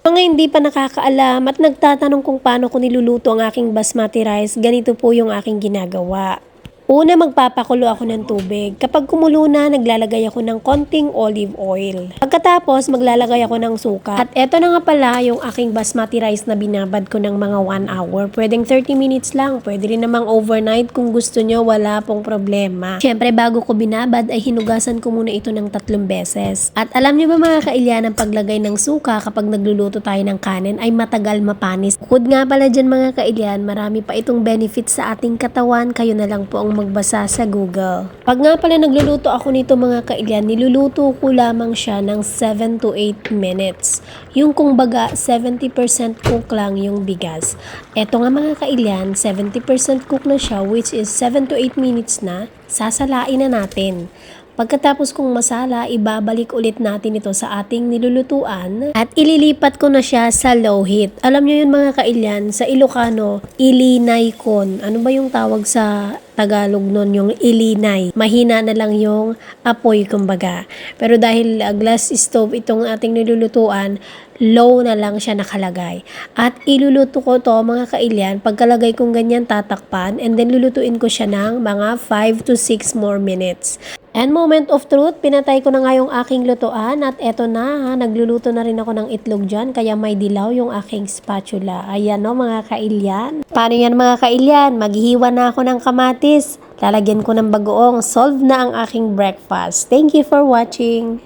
Mga hindi pa nakakaalam at nagtatanong kung paano ko niluluto ang aking basmati rice, ganito po yung aking ginagawa. Una, magpapakulo ako ng tubig. Kapag kumulo na, naglalagay ako ng konting olive oil. Pagkatapos, maglalagay ako ng suka. At eto na nga pala yung aking basmati rice na binabad ko ng mga 1 hour. Pwedeng 30 minutes lang. Pwede rin namang overnight kung gusto nyo, wala pong problema. Siyempre, bago ko binabad ay hinugasan ko muna ito ng 3 beses. At alam nyo ba mga kailyan, ang paglagay ng suka kapag nagluluto tayo ng kanin ay matagal mapanis. Bukod nga pala dyan mga kailyan, marami pa itong benefits sa ating katawan. Kayo na lang po ang magbasa sa Google. Pag nga pala nagluluto ako nito mga kailyan, niluluto ko lamang siya ng 7 to 8 minutes. Yung kung baga 70% cook lang yung bigas. Eto nga mga kailyan, 70% cook na siya, which is 7 to 8 minutes na, sasalain na natin. Pagkatapos kong masala, ibabalik ulit natin ito sa ating nilulutuan at ililipat ko na siya sa low heat. Alam nyo yun mga kailyan, sa Ilocano, ilinay kon. Ano ba yung tawag sa Tagalog nun, yung ilinay? Mahina na lang yung apoy kumbaga. Pero dahil glass stove itong ating nilulutuan, low na lang siya nakalagay. At iluluto ko to mga kailyan, pagkalagay kong ganyan tatakpan and then lulutuin ko siya ng mga 5 to 6 more minutes. And moment of truth, pinatay ko na nga yung aking lutuan at eto na, nagluluto na rin ako ng itlog dyan kaya may dilaw yung aking spatula. Ayan no mga kailyan. Paano yan mga kailyan? Maghihiwa na ako ng kamatis. Lalagyan ko ng bagoong. Solve na ang aking breakfast. Thank you for watching.